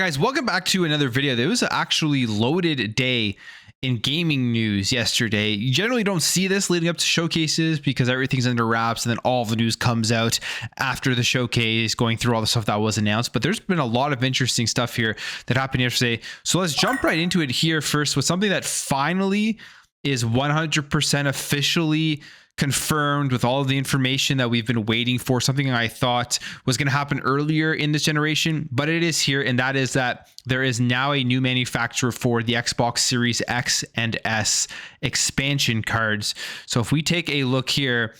guys, welcome back to another video. There was actually loaded day in gaming news yesterday. You generally don't see this leading up to showcases because everything's under wraps and then all the news comes out after the showcase, going through all the stuff that was announced. But there's been a lot of interesting stuff here that happened yesterday. So let's jump right into it here first with something that finally is 100% officially confirmed with all of the information that we've been waiting for, something I thought was going to happen earlier in this generation, but it is here, and that is that there is now a new manufacturer for the Xbox Series X and S expansion cards. So if we take a look here,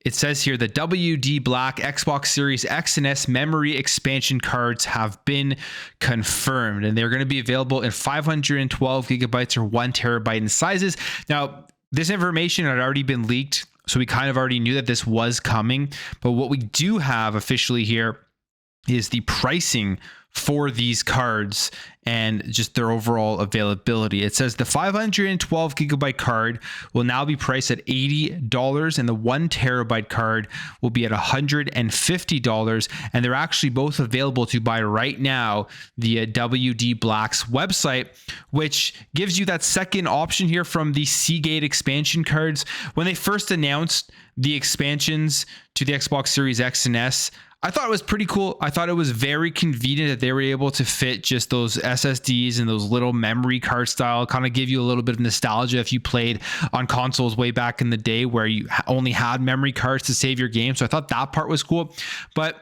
it says here the WD Black Xbox Series X and S memory expansion cards have been confirmed, and they're going to be available in 512 gigabytes or 1 terabyte in sizes. Now, this information had already been leaked, so we kind of already knew that this was coming. But what we do have officially here is the pricing for these cards and just their overall availability. It says the 512 gigabyte card will now be priced at $80 and the 1 terabyte card will be at $150. And they're actually both available to buy right now via WD Black's website, which gives you that second option here from the Seagate expansion cards. When they first announced the expansions to the Xbox Series X and S, I thought it was pretty cool. I thought it was very convenient that they were able to fit just those SSDs and those little memory card style, kind of give you a little bit of nostalgia if you played on consoles way back in the day where you only had memory cards to save your game. So I thought that part was cool. But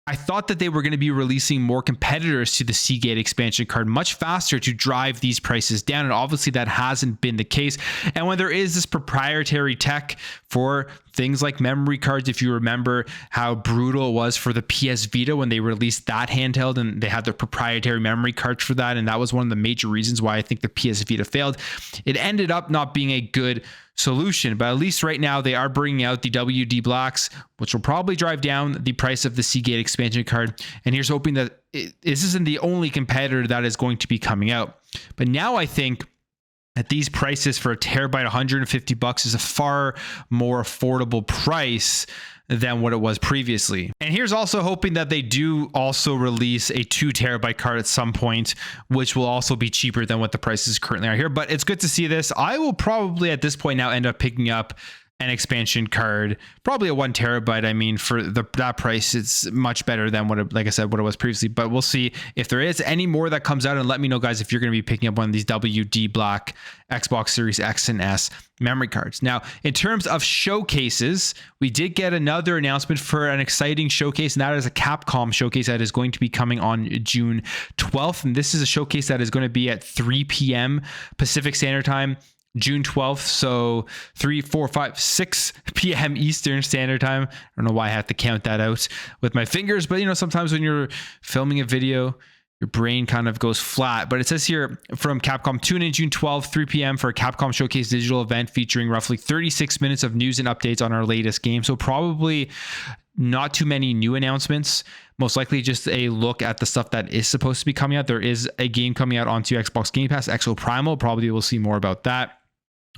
I thought that they were going to be releasing more competitors to the Seagate expansion card much faster to drive these prices down. And obviously that hasn't been the case. And when there is this proprietary tech for things like memory cards, if you remember how brutal it was for the PS Vita when they released that handheld and they had their proprietary memory cards for that. And that was one of the major reasons why I think the PS Vita failed. It ended up not being a good solution, but at least right now they are bringing out the WD Blacks, which will probably drive down the price of the Seagate expansion card. And here's hoping that this isn't the only competitor that is going to be coming out. But now I think at these prices for a terabyte, $150 is a far more affordable price than what it was previously. And here's also hoping that they do also release a 2 terabyte card at some point, which will also be cheaper than what the prices currently are here. But it's good to see this. I will probably at this point now end up picking up an expansion card, probably a 1 terabyte. I mean, for that price, it's much better than what it was previously. But we'll see if there is any more that comes out, and let me know, guys, if you're going to be picking up one of these WD Black Xbox Series X and S memory cards. Now, in terms of showcases, we did get another announcement for an exciting showcase, and that is a Capcom showcase that is going to be coming on June 12th. And this is a showcase that is going to be at 3 p.m. Pacific Standard Time, June 12th, so 3, 4, 5, 6 p.m. Eastern Standard Time. I don't know why I have to count that out with my fingers, but you know, sometimes when you're filming a video, your brain kind of goes flat. But it says here from Capcom, tune in June 12th, 3 p.m. for a Capcom Showcase digital event featuring roughly 36 minutes of news and updates on our latest game. So probably not too many new announcements, most likely just a look at the stuff that is supposed to be coming out. There is a game coming out onto Xbox Game Pass, Exo Primal. Probably we'll see more about that.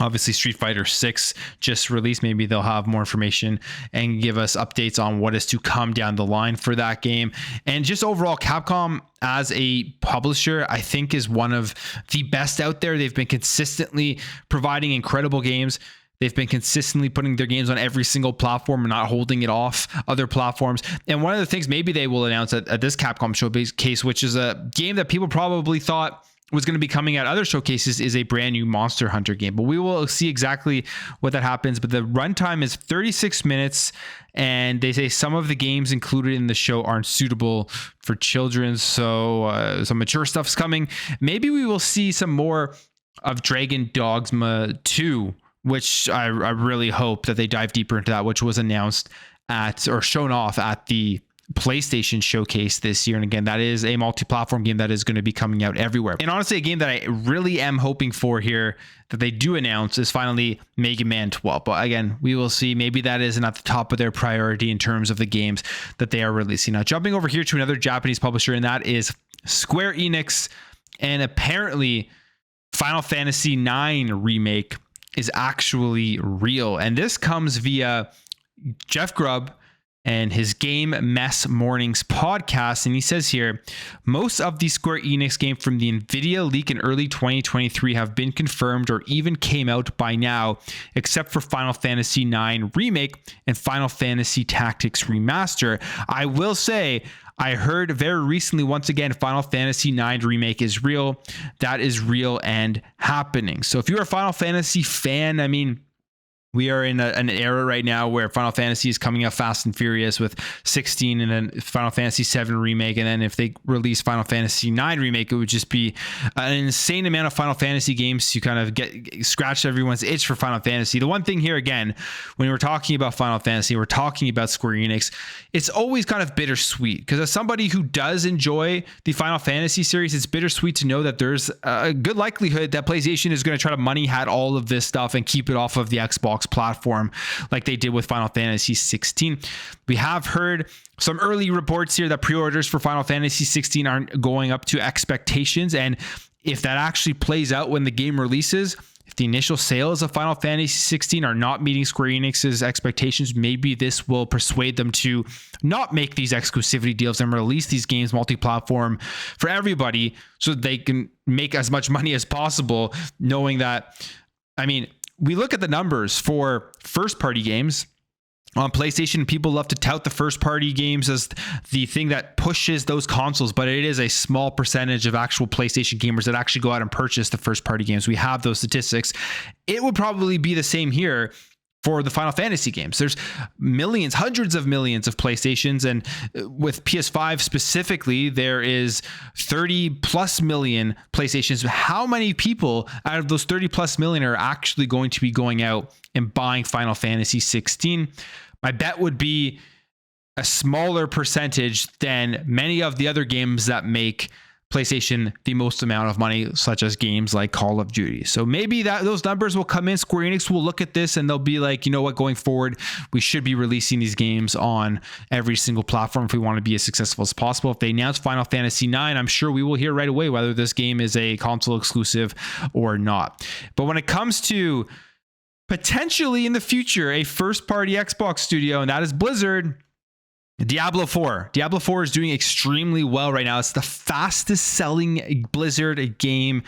Obviously, Street Fighter 6 just released. Maybe they'll have more information and give us updates on what is to come down the line for that game. And just overall, Capcom as a publisher, I think, is one of the best out there. They've been consistently providing incredible games. They've been consistently putting their games on every single platform and not holding it off other platforms. And one of the things maybe they will announce at this Capcom showcase, which is a game that people probably thought was going to be coming at other showcases, is a brand new Monster Hunter game. But we will see exactly what that happens. But the runtime is 36 minutes, and they say some of the games included in the show aren't suitable for children. So some mature stuff's coming. Maybe we will see some more of Dragon Dogma 2, which I really hope that they dive deeper into that, which was announced at, or shown off at, the PlayStation showcase this year. And again, that is a multi-platform game that is going to be coming out everywhere. And honestly, a game that I really am hoping for here that they do announce is finally Mega Man 12. But again, we will see. Maybe that isn't at the top of their priority in terms of the games that they are releasing. Now, jumping over here to another Japanese publisher, and that is Square Enix. And apparently Final Fantasy IX Remake is actually real. And this comes via Jeff Grubb and his Game Mess Mornings podcast. And he says here, most of the Square Enix games from the NVIDIA leak in early 2023 have been confirmed or even came out by now, except for Final Fantasy IX Remake and Final Fantasy Tactics Remaster. I will say, I heard very recently, once again, Final Fantasy IX Remake is real. That is real and happening. So if you're a Final Fantasy fan, I mean, we are in an era right now where Final Fantasy is coming out fast and furious with 16 and then Final Fantasy 7 Remake. And then if they release Final Fantasy 9 Remake, it would just be an insane amount of Final Fantasy games to kind of get scratch everyone's itch for Final Fantasy. The one thing here, again, when we're talking about Final Fantasy, we're talking about Square Enix, it's always kind of bittersweet, because as somebody who does enjoy the Final Fantasy series, it's bittersweet to know that there's a good likelihood that PlayStation is going to try to money hat all of this stuff and keep it off of the Xbox platform like they did with Final Fantasy 16. We have heard some early reports here that pre-orders for Final Fantasy 16 aren't going up to expectations, and if that actually plays out when the game releases, if the initial sales of Final Fantasy 16 are not meeting Square Enix's expectations, maybe this will persuade them to not make these exclusivity deals and release these games multi-platform for everybody so they can make as much money as possible, knowing that, I mean, we look at the numbers for first-party games on PlayStation. People love to tout the first-party games as the thing that pushes those consoles, but it is a small percentage of actual PlayStation gamers that actually go out and purchase the first-party games. We have those statistics. It would probably be the same here for the Final Fantasy games. There's millions, hundreds of millions of PlayStations, and with PS5 specifically, there is 30 plus million PlayStations. How many people out of those 30 plus million are actually going to be going out and buying Final Fantasy 16? My bet would be a smaller percentage than many of the other games that make PlayStation the most amount of money, such as games like Call of Duty. So maybe that those numbers will come in. Square Enix will look at this and they'll be like, you know what, going forward, we should be releasing these games on every single platform if we want to be as successful as possible. If they announce Final Fantasy 9, I'm sure we will hear right away whether this game is a console exclusive or not. But when it comes to potentially in the future a first-party Xbox studio, and that is Blizzard, Diablo 4. Diablo 4 is doing extremely well right now. It's the fastest selling Blizzard game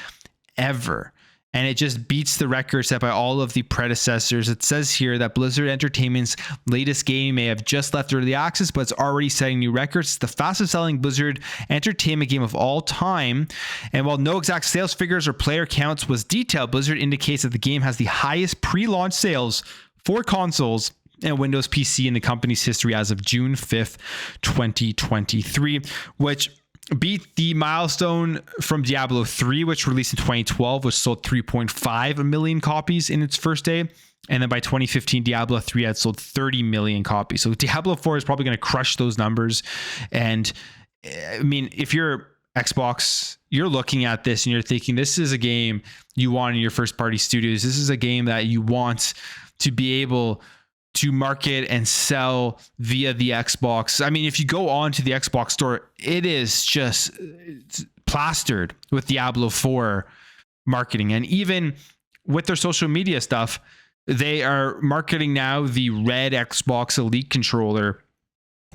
ever, and it just beats the record set by all of the predecessors. It says here that Blizzard Entertainment's latest game may have just left early access, but it's already setting new records. It's the fastest selling Blizzard Entertainment game of all time. And while no exact sales figures or player counts was detailed, Blizzard indicates that the game has the highest pre-launch sales for consoles and Windows PC in the company's history as of June 5th, 2023, which beat the milestone from Diablo 3, which released in 2012, which sold 3.5 million copies in its first day. And then by 2015, Diablo 3 had sold 30 million copies. So Diablo 4 is probably going to crush those numbers. And I mean, if you're Xbox, you're looking at this and you're thinking, this is a game you want in your first party studios. This is a game that you want to be able to market and sell via the Xbox. I mean, if you go on to the Xbox store, it is just plastered with Diablo 4 marketing. And even with their social media stuff, they are marketing now the red Xbox Elite controller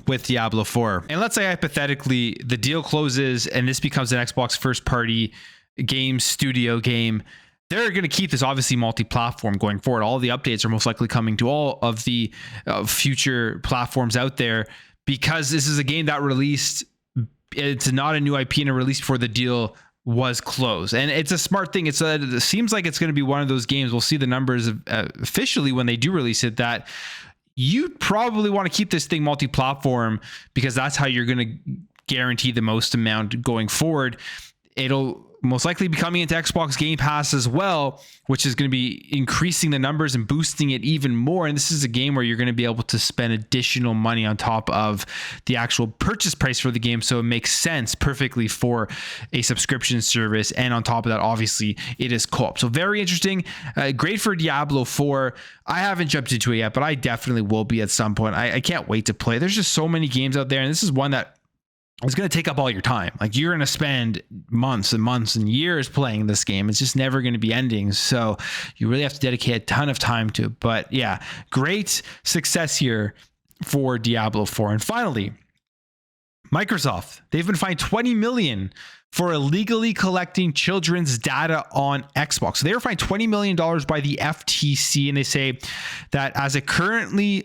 with Diablo 4. And let's say hypothetically the deal closes and this becomes an Xbox first party game studio game. They're going to keep this obviously multi-platform going forward. All the updates are most likely coming to all of the future platforms out there, because this is a game that released. It's not a new IP and it released before the deal was closed. And it's a smart thing. It seems like it's going to be one of those games. We'll see the numbers officially when they do release it, that you probably want to keep this thing multi-platform, because that's how you're going to guarantee the most amount going forward. It'll most likely be coming into Xbox Game Pass as well, which is going to be increasing the numbers and boosting it even more. And this is a game where you're going to be able to spend additional money on top of the actual purchase price for the game. So it makes sense perfectly for a subscription service. And on top of that, obviously, it is co-op. So very interesting. Great for Diablo 4. I haven't jumped into it yet, but I definitely will be at some point. I can't wait to play. There's just so many games out there. And this is one that it's going to take up all your time. Like, you're going to spend months and months and years playing this game. It's just never going to be ending. So you really have to dedicate a ton of time to it. But yeah, great success here for Diablo 4. And finally, Microsoft, they've been fined $20 million for illegally collecting children's data on Xbox. So they were fined $20 million by the FTC, and they say that as it currently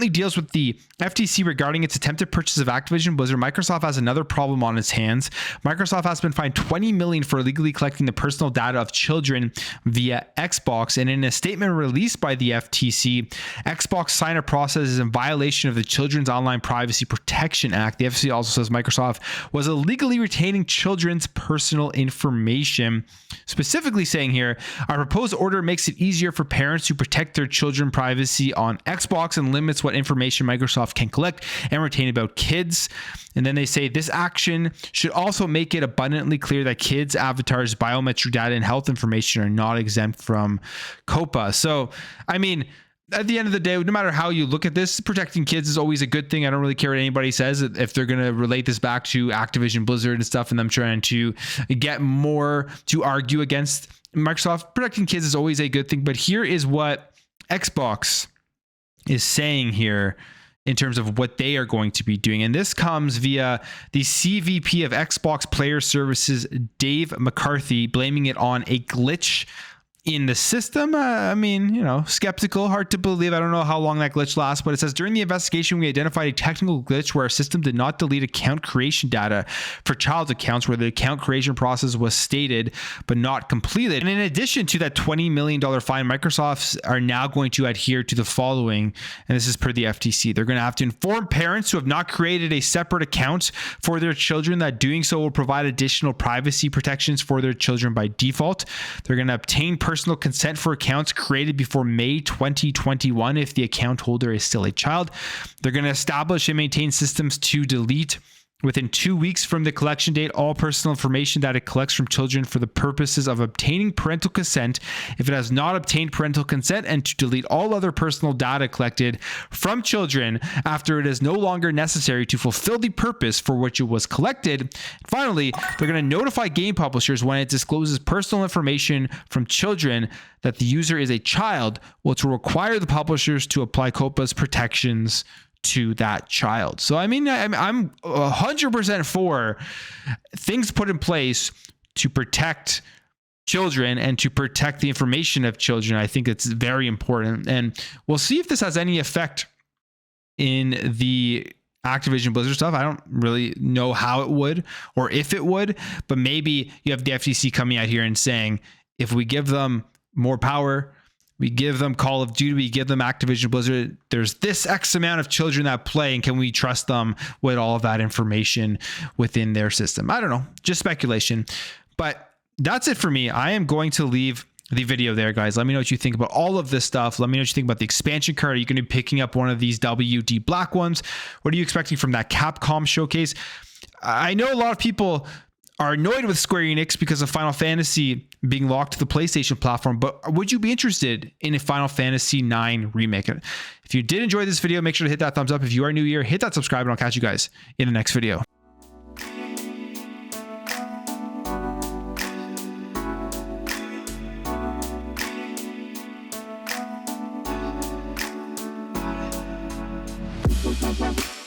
deals with the FTC regarding its attempted purchase of Activision Blizzard, Microsoft has another problem on its hands. Microsoft has been fined $20 million for illegally collecting the personal data of children via Xbox. And in a statement released by the FTC, Xbox sign-up process is in violation of the Children's Online Privacy Protection Act. The FTC also says Microsoft was illegally retaining children's personal information, specifically saying here, our proposed order makes it easier for parents to protect their children's privacy on Xbox and limits what information Microsoft can collect and retain about kids. And then they say this action should also make it abundantly clear that kids' avatars, biometric data, and health information are not exempt from COPPA. So, I mean, at the end of the day, no matter how you look at this, protecting kids is always a good thing. I don't really care what anybody says. If they're going to relate this back to Activision Blizzard and stuff, and them trying to get more to argue against Microsoft, protecting kids is always a good thing. But here is what Xbox is saying here in terms of what they are going to be doing. And this comes via the CVP of Xbox Player Services, Dave McCarthy, blaming it on a glitch in the system. I mean, you know, skeptical, hard to believe. I don't know how long that glitch lasts, but it says during the investigation, we identified a technical glitch where our system did not delete account creation data for child accounts where the account creation process was stated but not completed. And in addition to that $20 million fine, Microsoft are now going to adhere to the following, and this is per the FTC. They're going to have to inform parents who have not created a separate account for their children that doing so will provide additional privacy protections for their children by default. They're going to obtain personal consent for accounts created before May 2021 if the account holder is still a child. They're going to establish and maintain systems to delete within 2 weeks from the collection date all personal information that it collects from children for the purposes of obtaining parental consent if it has not obtained parental consent, and to delete all other personal data collected from children after it is no longer necessary to fulfill the purpose for which it was collected. Finally, they're going to notify game publishers when it discloses personal information from children that the user is a child, which will require the publishers to apply COPPA's protections to that child. So, I mean, I'm 100% for things put in place to protect children and to protect the information of children. I think it's very important. And we'll see if this has any effect in the Activision Blizzard stuff. I don't really know how it would or if it would, but maybe you have the FTC coming out here and saying, if we give them more power, we give them Call of Duty, we give them Activision Blizzard, there's this X amount of children that play, and can we trust them with all of that information within their system? I don't know, just speculation. But that's it for me. I am going to leave the video there, guys. Let me know what you think about all of this stuff. Let me know what you think about the expansion card. Are you going to be picking up one of these WD Black ones? What are you expecting from that Capcom showcase? I know a lot of people are annoyed with Square Enix because of Final Fantasy being locked to the PlayStation platform, but would you be interested in a Final Fantasy IX remake? If you did enjoy this video, make sure to hit that thumbs up. If you are new here, hit that subscribe, and I'll catch you guys in the next video. We'll be right back.